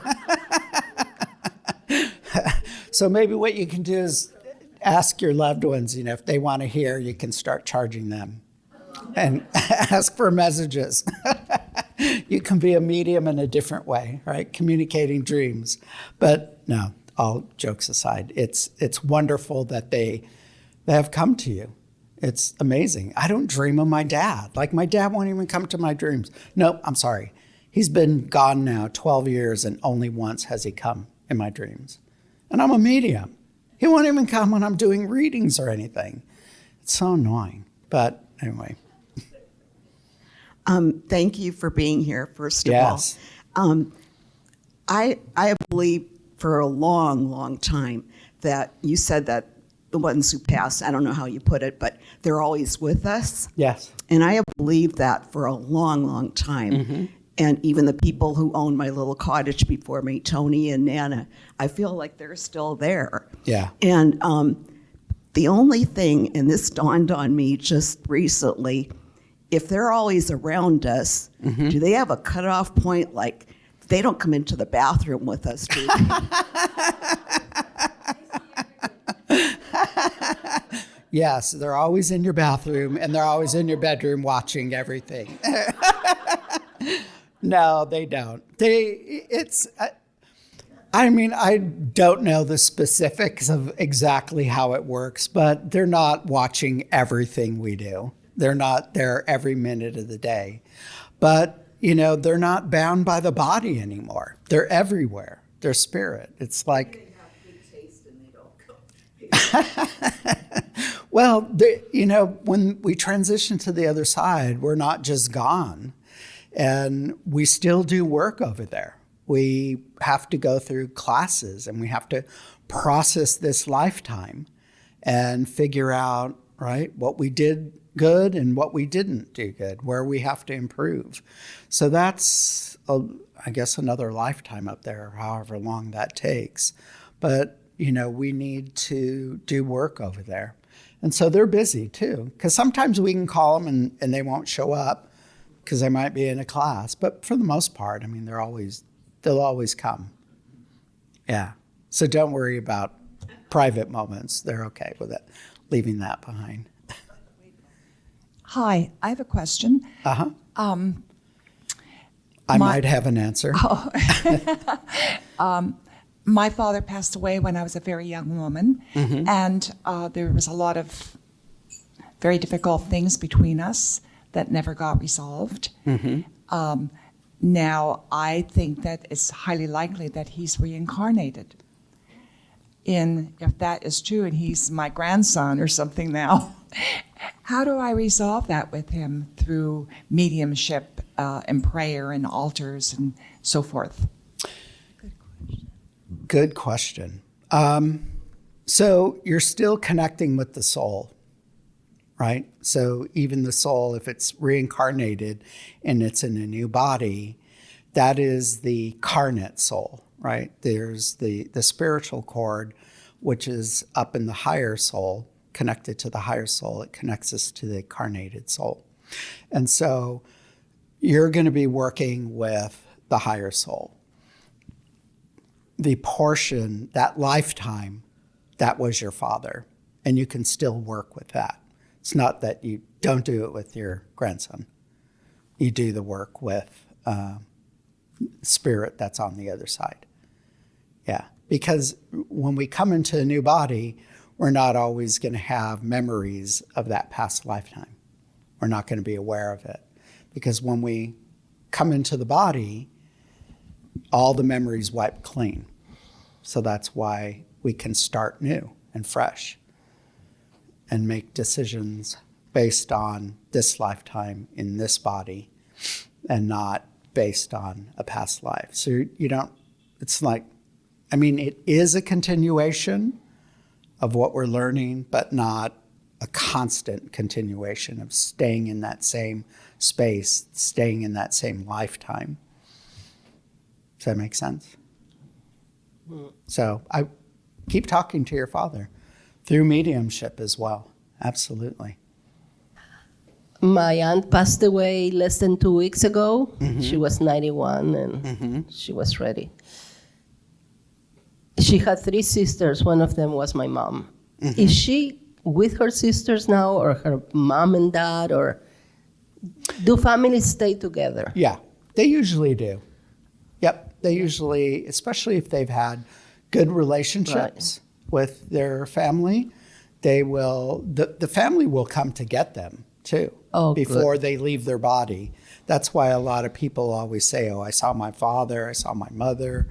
So maybe what you can do is ask your loved ones, if they want to hear, you can start charging them and ask for messages. You can be a medium in a different way, right? Communicating dreams. But no, all jokes aside, it's wonderful that they have come to you. It's amazing. I don't dream of my dad. Like, my dad won't even come to my dreams. No, I'm sorry. He's been gone now 12 years, and only once has he come in my dreams. And I'm a medium. He won't even come when I'm doing readings or anything. It's so annoying. But anyway. Thank you for being here, first of Yes. all. I believe for a long, long time that you said that the ones who pass, I don't know how you put it, but they're always with us. Yes. And I have believed that for a long, long time. And even the people who owned my little cottage before me, Tony and Nana, I feel like they're still there. Yeah. And the only thing, and this dawned on me just recently, if they're always around us, do they have a cutoff point? Like, they don't come into the bathroom with us, do they? Yes, they're always in your bathroom, and they're always in your bedroom watching everything. No, they don't. I don't know the specifics of exactly how it works, but they're not watching everything we do. They're not there every minute of the day. But, they're not bound by the body anymore. They're everywhere. They're spirit. It's like... They have good taste and they don't come. Well, when we transition to the other side, we're not just gone. And we still do work over there. We have to go through classes, and we have to process this lifetime and figure out, right, what we did good and what we didn't do good, where we have to improve. So that's, I guess, another lifetime up there, however long that takes. But, we need to do work over there. And so they're busy too, because sometimes we can call them and they won't show up because they might be in a class. But for the most part, they'll always come. Yeah. So don't worry about private moments. They're okay with it, leaving that behind. Hi, I have a question. Uh-huh. I might have an answer. my father passed away when I was a very young woman, and there was a lot of very difficult things between us that never got resolved. Now, I think that it's highly likely that he's reincarnated. If that is true, and he's my grandson or something now, how do I resolve that with him through mediumship and prayer and altars and so forth? Good question. So you're still connecting with the soul, right? So even the soul, if it's reincarnated and it's in a new body, that is the carnate soul, right? There's the spiritual cord, which is up in the higher soul, connected to the higher soul. It connects us to the carnated soul. And so you're going to be working with the higher soul. The portion, that lifetime, that was your father, and you can still work with that. It's not that you don't do it with your grandson. You do the work with spirit that's on the other side. Yeah, because when we come into a new body, we're not always going to have memories of that past lifetime. We're not going to be aware of it. Because when we come into the body, all the memories wipe clean. So that's why we can start new and fresh and make decisions based on this lifetime in this body and not based on a past life. So you don't, it's like, I mean, it is a continuation of what we're learning, but not a constant continuation of staying in that same space, staying in that same lifetime. Does that make sense? So I keep talking to your father through mediumship as well. Absolutely. My aunt passed away less than 2 weeks ago. She was 91 and she was ready. She had 3 sisters. One of them was my mom. Is she with her sisters now, or her mom and dad, or do families stay together? Yeah, they usually do. Yep, they usually, especially if they've had good relationships with their family, they will, the family will come to get them too before they leave their body. That's why a lot of people always say, oh, I saw my father, I saw my mother.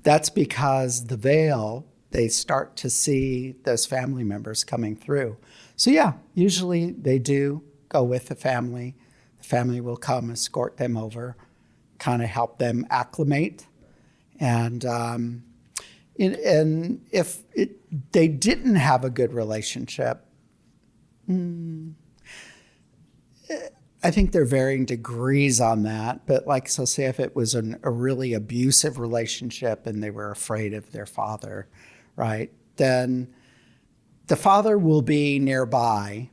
That's because the veil, they start to see those family members coming through. So yeah, usually they do go with the family. The family will come, escort them over, kind of help them acclimate. And if they didn't have a good relationship, I think there are varying degrees on that. But like, so say if it was a really abusive relationship and they were afraid of their father, right? Then the father will be nearby.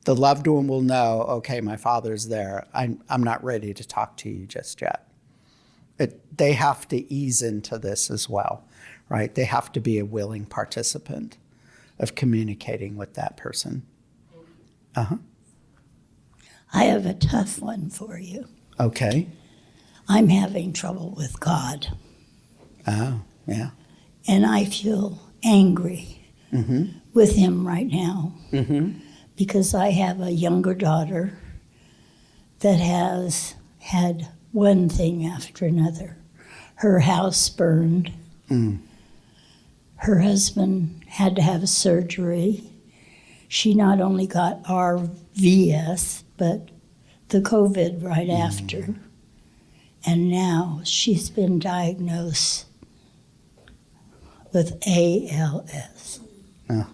The loved one will know, okay, my father's there. I'm not ready to talk to you just yet. They have to ease into this as well, right? They have to be a willing participant of communicating with that person. I have a tough one for you. Okay. I'm having trouble with God. Oh, yeah. And I feel angry with him right now because I have a younger daughter that has had one thing after another. Her house burned. Her husband had to have surgery. She not only got RVS, but the COVID right after. And now she's been diagnosed with ALS. Oh,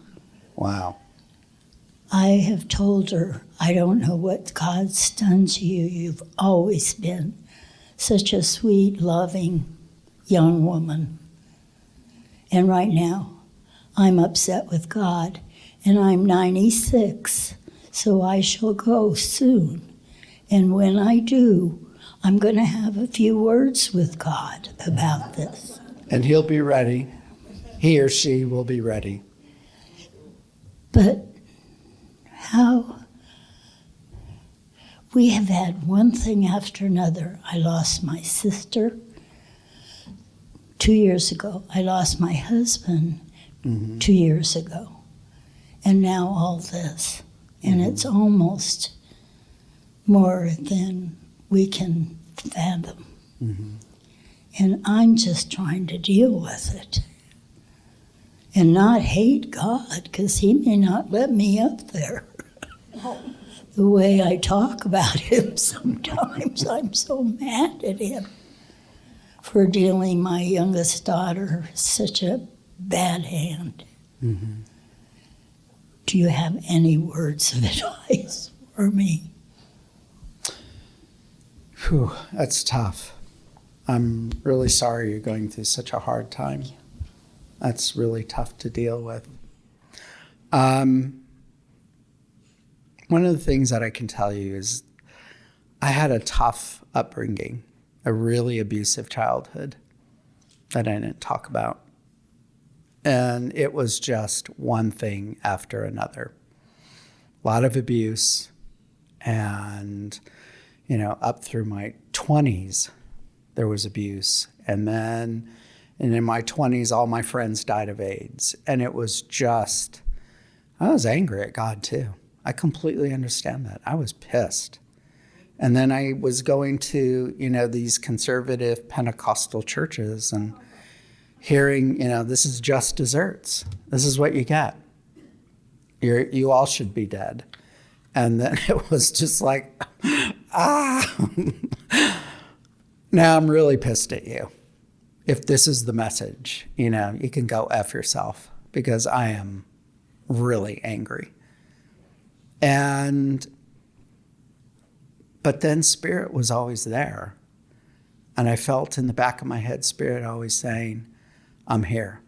wow. I have told her, I don't know what God's done to you. You've always been such a sweet, loving young woman. And right now, I'm upset with God. And I'm 96, so I shall go soon. And when I do, I'm going to have a few words with God about this. And he'll be ready. He or she will be ready. But how? We have had one thing after another. I lost my sister 2 years ago. I lost my husband 2 years ago. And now all this. And it's almost more than we can fathom. And I'm just trying to deal with it. And not hate God, because he may not let me up there. The way I talk about him sometimes, I'm so mad at him for dealing my youngest daughter such a bad hand. Do you have any words of advice for me? Whew, that's tough. I'm really sorry you're going through such a hard time. That's really tough to deal with. One of the things that I can tell you is I had a tough upbringing, a really abusive childhood that I didn't talk about. And it was just one thing after another. A lot of abuse. And, up through my 20s, there was abuse. And in my 20s, all my friends died of AIDS. And it was just, I was angry at God too. I completely understand that. I was pissed. And then I was going to, these conservative Pentecostal churches and hearing, this is just desserts. This is what you get. You all should be dead. And then it was just like, now I'm really pissed at you. If this is the message, you can go F yourself, because I am really angry. But then Spirit was always there. And I felt in the back of my head, Spirit always saying, I'm here.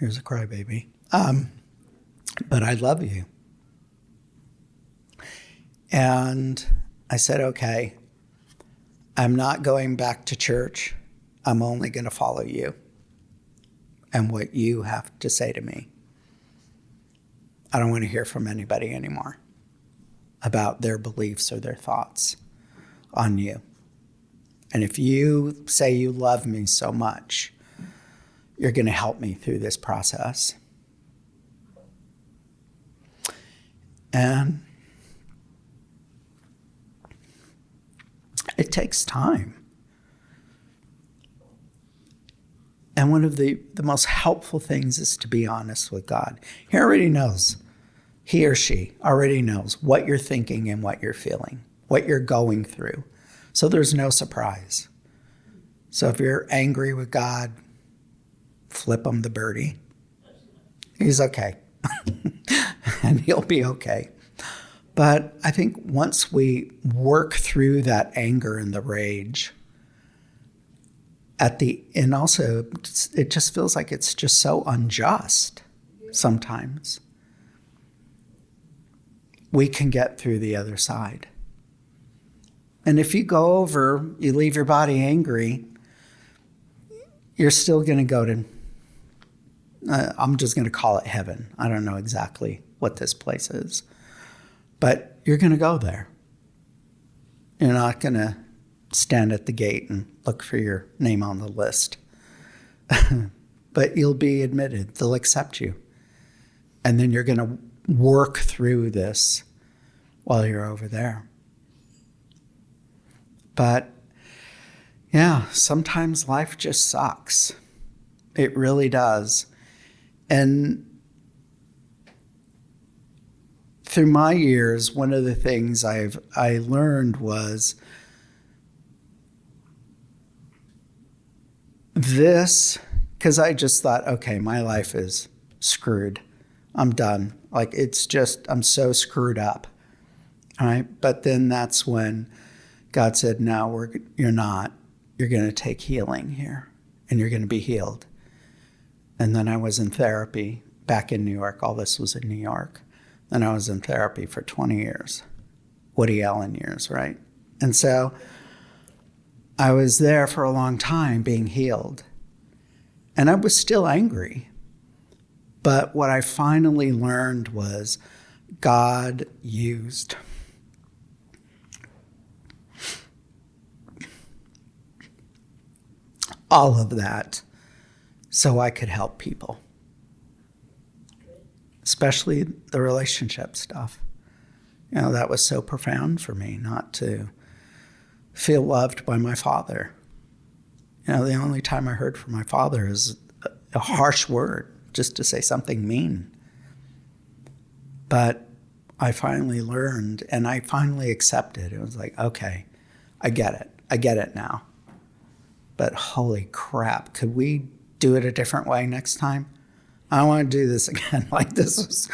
Here's a crybaby. But I love you. And I said, okay, I'm not going back to church. I'm only going to follow you and what you have to say to me. I don't want to hear from anybody anymore about their beliefs or their thoughts on you. And if you say you love me so much, you're going to help me through this process. And it takes time. And one of the most helpful things is to be honest with God. He already knows. He or she already knows what you're thinking and what you're feeling, what you're going through. So there's no surprise. So if you're angry with God, flip him the birdie. He's okay. And he'll be okay. But I think once we work through that anger and the rage, and also it just feels like it's just so unjust sometimes, we can get through the other side. And if you leave your body angry, you're still going to go to, I'm just going to call it heaven. I don't know exactly what this place is. But you're going to go there. You're not going to stand at the gate and look for your name on the list. But you'll be admitted. They'll accept you. And then you're going to work through this while you're over there. But yeah, sometimes life just sucks. It really does. And through my years, one of the things I learned was this, because I just thought, okay, my life is screwed. I'm done. Like, it's just, I'm so screwed up. All right. But then that's when God said, no, you're not. You're going to take healing here and you're going to be healed. And then I was in therapy back in New York. All this was in New York. Then I was in therapy for 20 years, Woody Allen years, right? And so I was there for a long time being healed. And I was still angry. But what I finally learned was God used all of that so I could help people, especially the relationship stuff. You know, that was so profound for me, not to feel loved by my father. You know, the only time I heard from my father is a harsh word, just to say something mean. But I finally learned, and I finally accepted. It was like, okay, I get it. I get it now. But holy crap, could we do it a different way next time? I don't want to do this again. Like, this was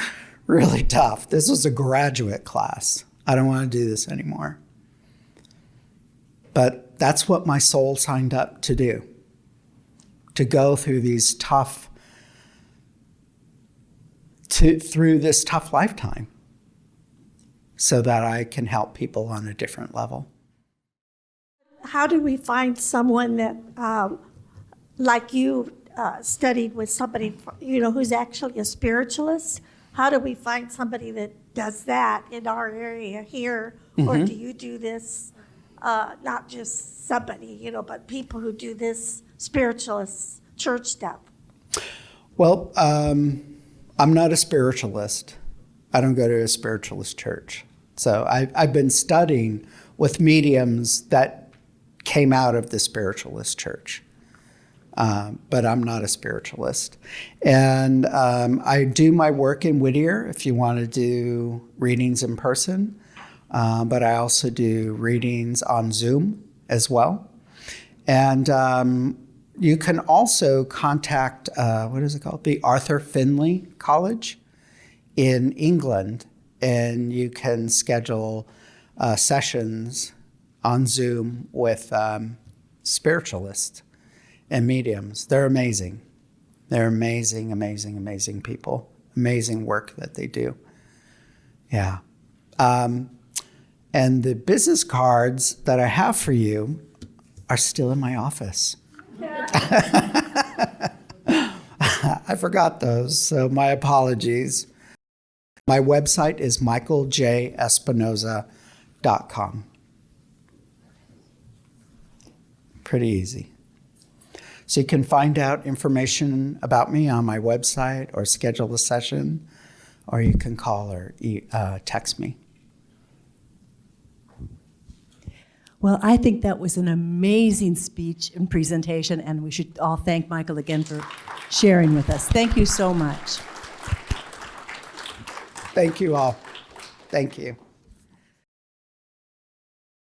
really tough. This was a graduate class. I don't want to do this anymore. But that's what my soul signed up to do, to go through these through this tough lifetime so that I can help people on a different level. How do we find someone that, like you studied with somebody, who's actually a spiritualist? How do we find somebody that does that in our area here? Or do you do this, not just somebody, but people who do this spiritualist church stuff? Well, I'm not a spiritualist. I don't go to a spiritualist church. So I've been studying with mediums that came out of the spiritualist church. But I'm not a spiritualist. And I do my work in Whittier if you want to do readings in person. But I also do readings on Zoom as well. And you can also contact, what is it called? The Arthur Findlay College in England. And you can schedule sessions on Zoom with spiritualists and mediums. They're amazing. They're amazing, amazing, amazing people. Amazing work that they do. Yeah. And the business cards that I have for you are still in my office. I forgot those, so my apologies. My website is michaeljespinoza.com. Pretty easy. So you can find out information about me on my website or schedule a session, or you can call or text me. Well, I think that was an amazing speech and presentation, and we should all thank Michael again for sharing with us. Thank you so much. Thank you all. Thank you.